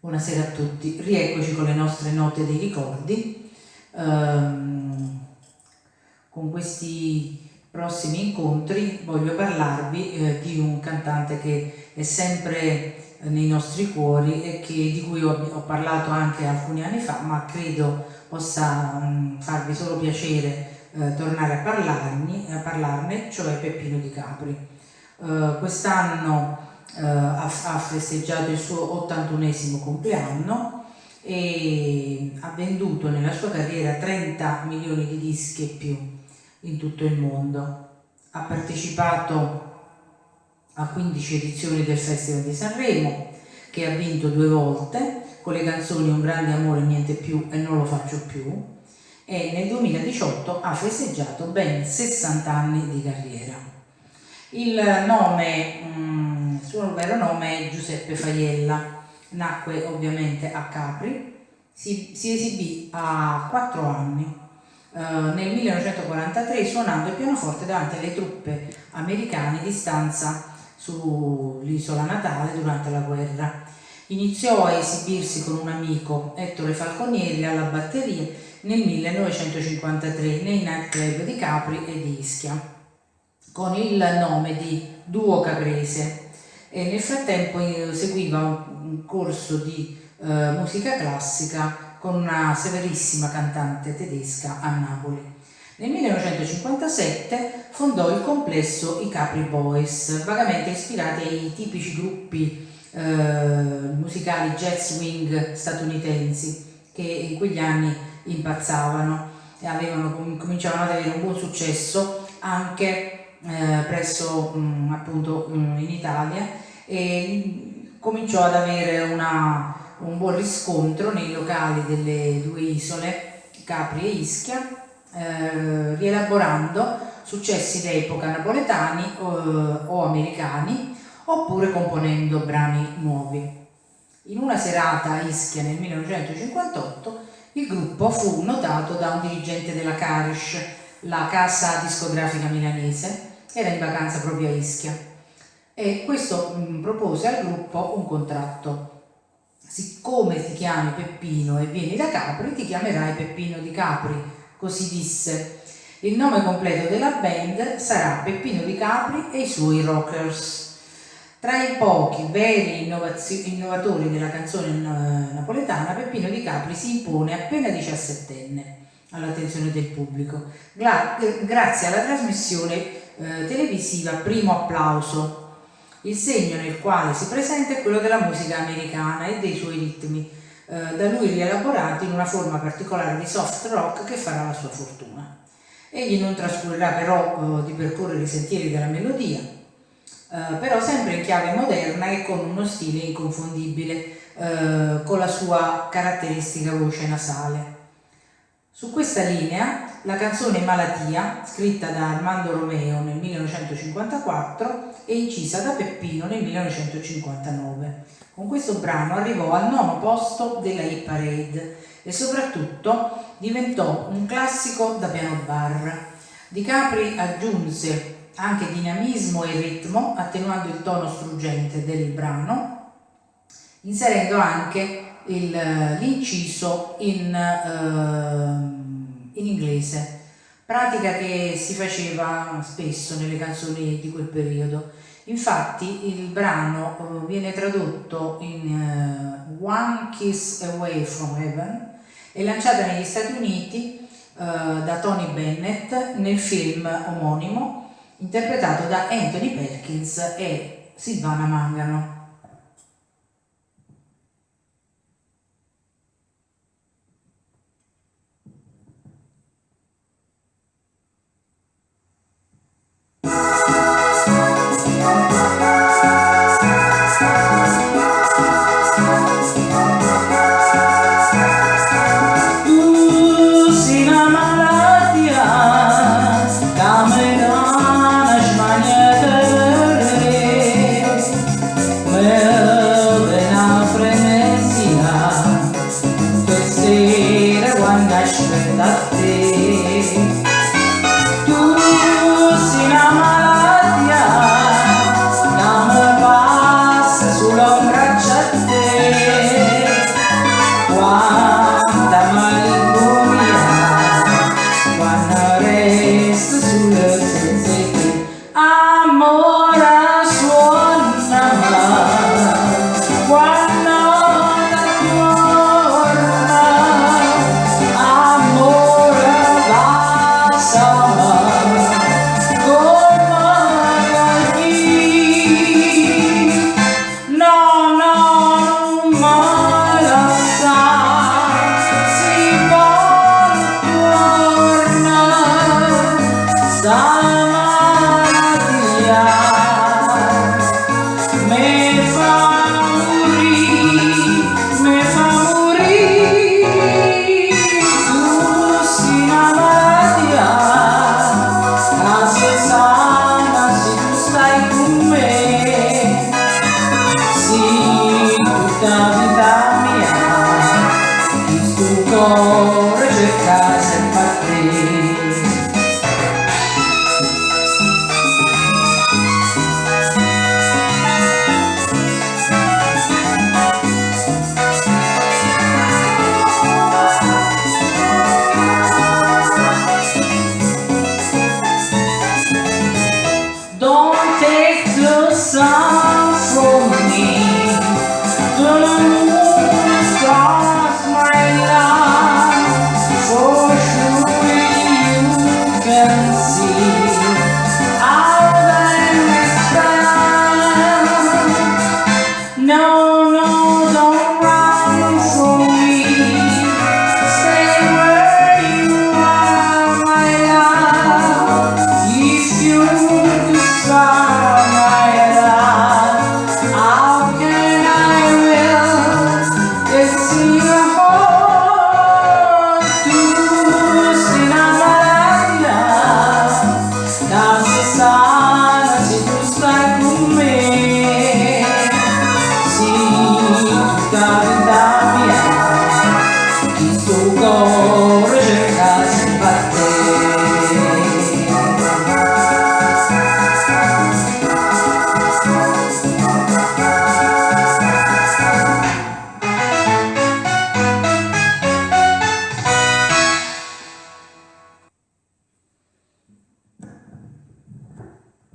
Buonasera a tutti, rieccoci con le nostre note dei ricordi. Con questi prossimi incontri voglio parlarvi di un cantante che è sempre nei nostri cuori e di cui ho parlato anche alcuni anni fa, ma credo possa farvi solo piacere tornare a parlarne, cioè Peppino Di Capri. Quest'anno ha festeggiato il suo 81esimo compleanno e ha venduto nella sua carriera 30 milioni di dischi e più in tutto il mondo. Ha partecipato a 15 edizioni del Festival di Sanremo, che ha vinto 2 volte con le canzoni Un grande amore, niente più e Non lo faccio più, e nel 2018 ha festeggiato ben 60 anni di carriera. Il suo vero nome è Giuseppe Faiella, nacque ovviamente a Capri, si esibì a 4 anni nel 1943 suonando il pianoforte davanti alle truppe americane di stanza sull'isola natale durante la guerra. Iniziò a esibirsi con un amico, Ettore Falconieri, alla batteria nel 1953 nei nightclub di Capri e di Ischia, con il nome di Duo Caprese, e nel frattempo seguiva un corso di musica classica con una severissima cantante tedesca a Napoli. Nel 1957 fondò il complesso I Capri Boys, vagamente ispirati ai tipici gruppi musicali jazz swing statunitensi che in quegli anni impazzavano e cominciavano ad avere un buon successo anche presso appunto in Italia, e cominciò ad avere un buon riscontro nei locali delle 2 isole, Capri e Ischia, rielaborando successi d'epoca napoletani o americani, oppure componendo brani nuovi. In una serata a Ischia nel 1958 il gruppo fu notato da un dirigente della Carish, la casa discografica milanese. Era in vacanza proprio a Ischia e questo propose al gruppo un contratto: siccome ti chiami Peppino e vieni da Capri, ti chiamerai Peppino Di Capri, così disse. Il nome completo della band sarà Peppino Di Capri e i suoi Rockers. Tra i pochi veri innovatori della canzone napoletana, Peppino Di Capri si impone appena 17enne all'attenzione del pubblico, grazie alla trasmissione televisiva Primo Applauso. Il segno nel quale si presenta è quello della musica americana e dei suoi ritmi, da lui rielaborati in una forma particolare di soft rock che farà la sua fortuna. Egli non trascurerà però di percorrere i sentieri della melodia, però sempre in chiave moderna e con uno stile inconfondibile, con la sua caratteristica voce nasale. Su questa linea la canzone Malatia, scritta da Armando Romeo nel 1954 e incisa da Peppino nel 1959. Con questo brano arrivò al 9° posto della Hit Parade e soprattutto diventò un classico da piano bar. Di Capri aggiunse anche dinamismo e ritmo, attenuando il tono struggente del brano, inserendo anche l'inciso in inglese, pratica che si faceva spesso nelle canzoni di quel periodo. Infatti il brano viene tradotto in One Kiss Away from Heaven e lanciata negli Stati Uniti da Tony Bennett nel film omonimo, interpretato da Anthony Perkins e Silvana Mangano. vita mia, il tuo cuore cerca sempre a te. Don't take the sun from me, the moon, stars, my love, for surely you can see how they stand. No, no, don't run from me, stay where you are, my love. If you desire my love, how can I will? It's in your heart to si innamorarla, casa sana se tu stai con me, sì, tutta vita mia, il suo cuore cerca sempre a te.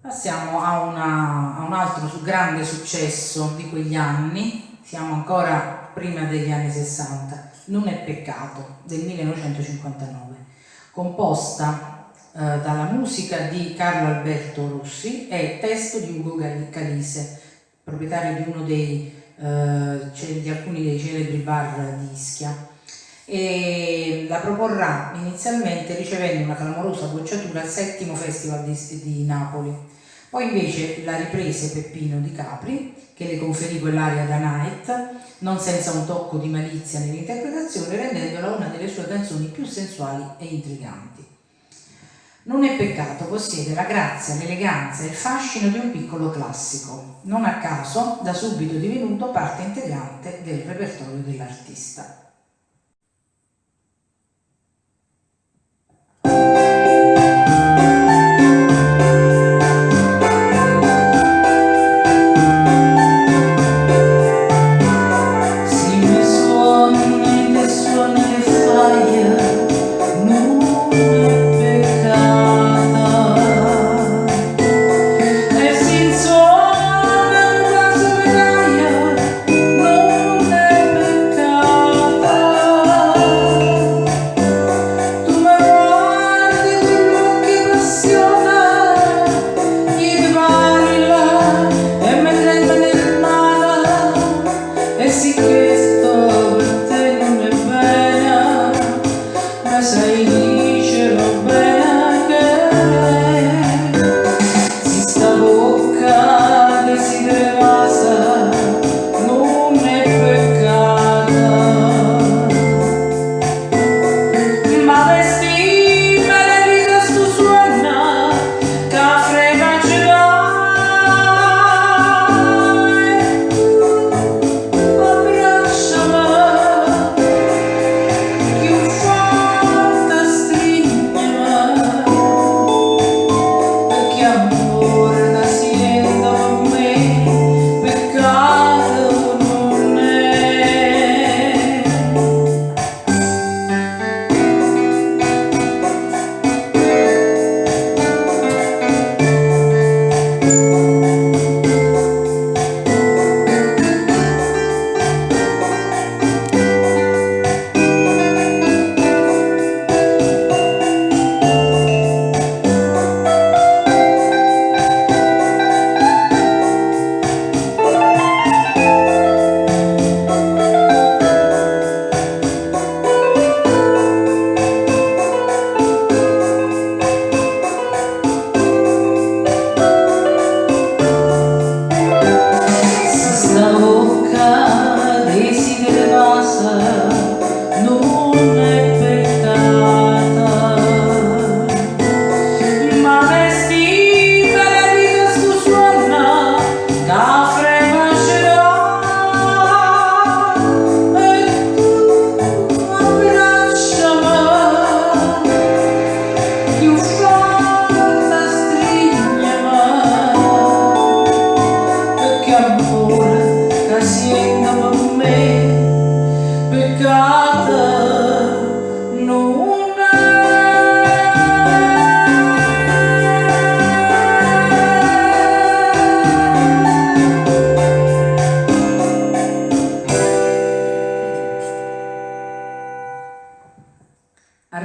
Passiamo a un altro grande successo di quegli anni, siamo ancora prima degli anni 60, Non è peccato, del 1959, composta dalla musica di Carlo Alberto Russi e testo di Ugo Calise, proprietario di uno di alcuni dei celebri bar di Ischia. E la proporrà inizialmente ricevendo una clamorosa bocciatura al 7° Festival di Napoli. Poi invece la riprese Peppino Di Capri, che le conferì quell'aria da Night, non senza un tocco di malizia nell'interpretazione, rendendola una delle sue canzoni più sensuali e intriganti. Non è peccato possiede la grazia, l'eleganza e il fascino di un piccolo classico, non a caso da subito divenuto parte integrante del repertorio dell'artista.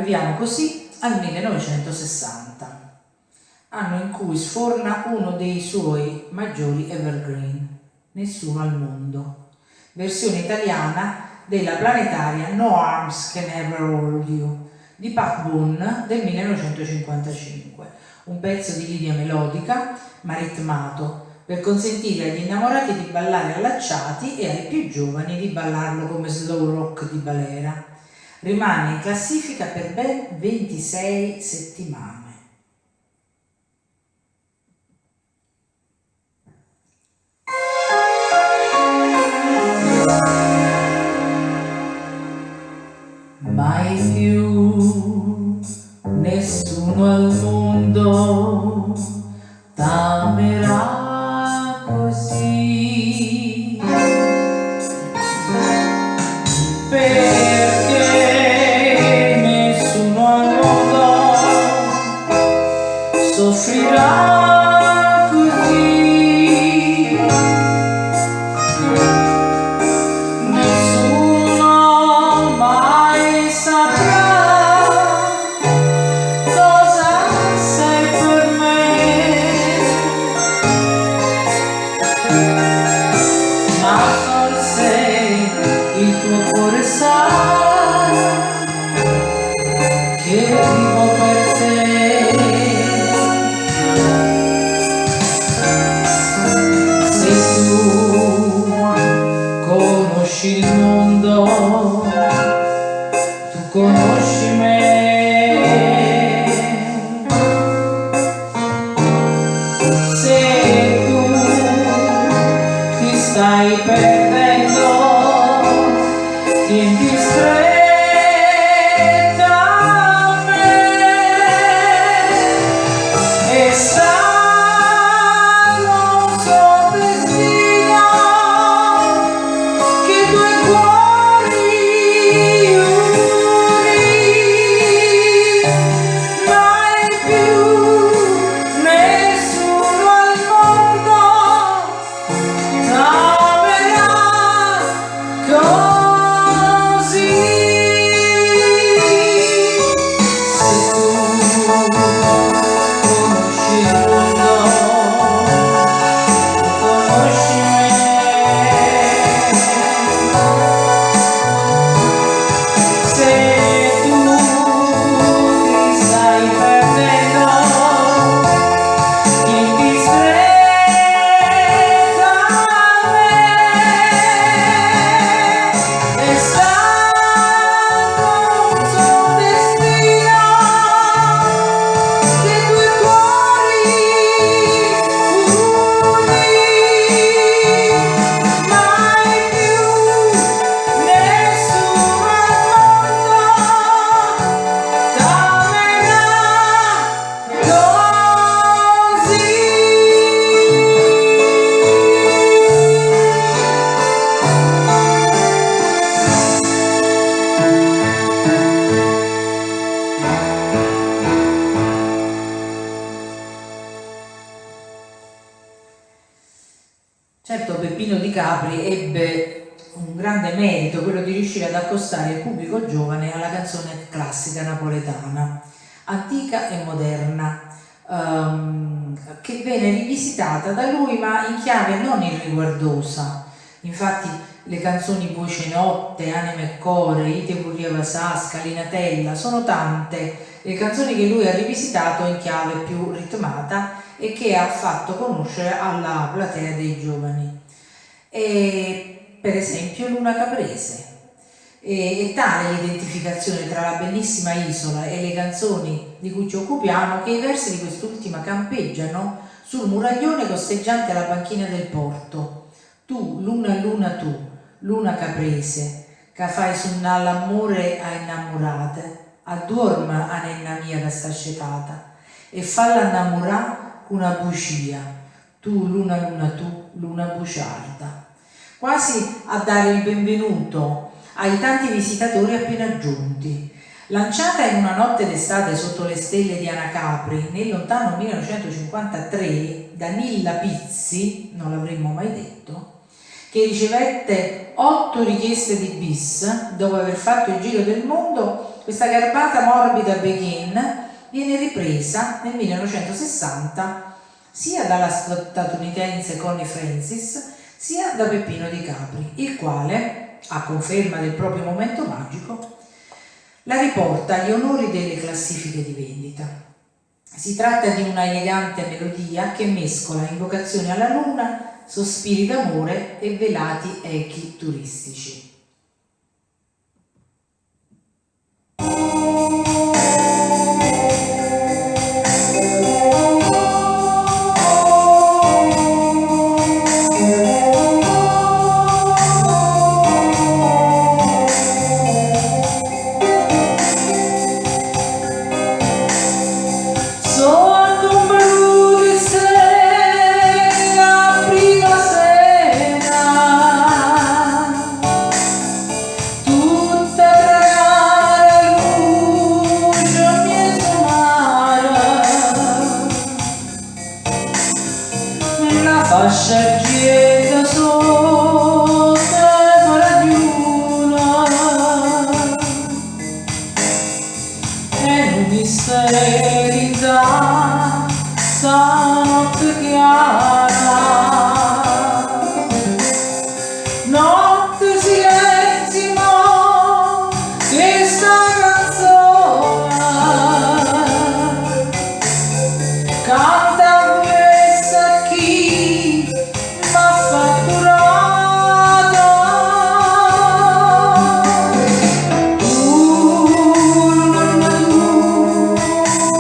Arriviamo così al 1960, anno in cui sforna uno dei suoi maggiori evergreen, Nessuno al mondo, versione italiana della planetaria No Arms Can Ever Hold You di Pat Boone del 1955, un pezzo di linea melodica ma ritmato per consentire agli innamorati di ballare allacciati e ai più giovani di ballarlo come slow rock di balera. Rimane in classifica per ben 26 settimane. Mai più nessuno al mondo t'amerà così, perché nessuno al mondo soffrirà così, nessuno mai saprà cosa sei per me, ma forse il tuo cuore sa che vivo per te. Se tu conosci il mondo, tu conosci me. Se tu ti stai perdendo, tieni stretta a me. È stato un suo destino che due cuori uni, mai più nessuno al mondo t'amerà così. Se tu conosci il mondo, conosci me. Se tu ti stai perdendo, tieni stretta a me. È stato un suo destino che due cuori uni, mai più nessuno al mondo t'amerà così. Certo, Peppino Di Capri ebbe un grande merito, quello di riuscire ad accostare il pubblico giovane alla canzone classica napoletana, antica e moderna, che venne rivisitata da lui ma in chiave non irriguardosa. Infatti le canzoni Voce Notte, Anima e Core, Ite Currieva Sa, Scalinatella, sono tante le canzoni che lui ha rivisitato in chiave più ritmata e che ha fatto conoscere alla platea dei giovani. E, per esempio Luna Caprese. È tale l'identificazione tra la bellissima isola e le canzoni di cui ci occupiamo che i versi di quest'ultima campeggiano sul muraglione costeggiante alla banchina del porto. Tu, luna tu, luna caprese, che fai suonare l'amore a innamorate, addorma a nenna mia che sta scetata, e falla innamorare con una bugia, tu, luna buciarda. Quasi a dare il benvenuto ai tanti visitatori appena giunti. Lanciata in una notte d'estate sotto le stelle di Anacapri, nel lontano 1953, da Nilla Pizzi, non l'avremmo mai detto, che ricevette 8 richieste di bis dopo aver fatto il giro del mondo, questa garbata morbida Begin viene ripresa nel 1960 sia dalla statunitense Connie Francis sia da Peppino Di Capri, il quale, a conferma del proprio momento magico, la riporta agli onori delle classifiche di vendita. Si tratta di una elegante melodia che mescola invocazioni alla luna, sospiri d'amore e velati echi turistici. Scegliendo sotto la luna e non mi sterilità stanotte chiara, notte silenzi no, che sta canzone canta questa chi m'ha fatturata. Tu,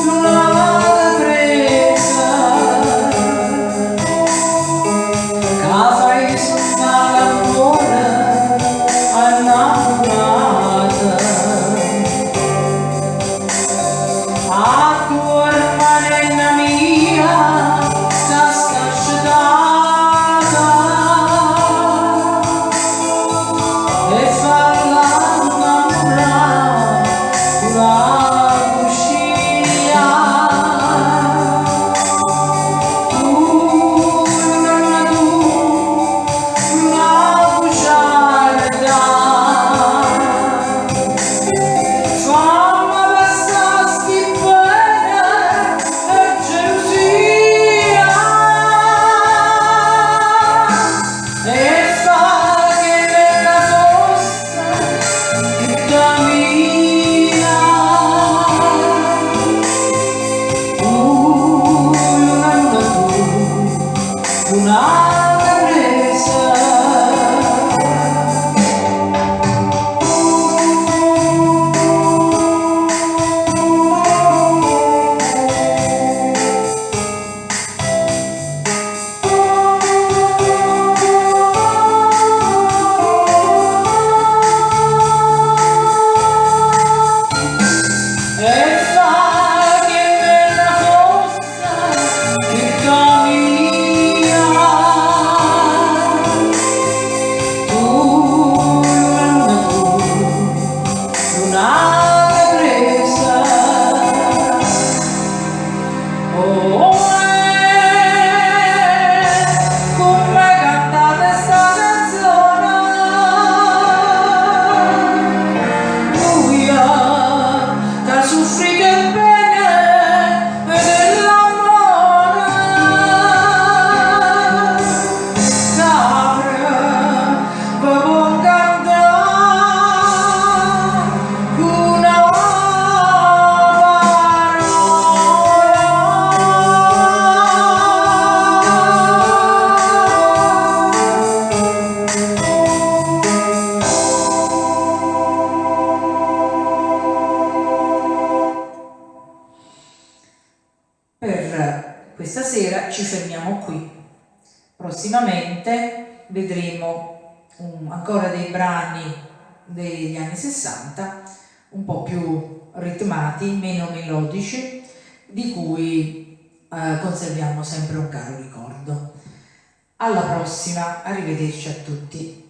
luna presa, che fai suonare l'amore innamorata. A tua hermana mia, già sta scelata e falla innamorare la cuscina. Tu, una bugiarda, fammi passare sti pene e gelosia e fa che nella fossa tutta mia una presa. E fa che nella fossa tutta mia tu, luna presa. Oh, come cantate sta canzone, buia, che soffrite bene dell'amore, sempre per buon cantare una Per questa sera ci fermiamo qui. Prossimamente vedremo ancora dei brani degli anni 60, un po' più ritmati, meno melodici, di cui conserviamo sempre un caro ricordo. Alla prossima, arrivederci a tutti.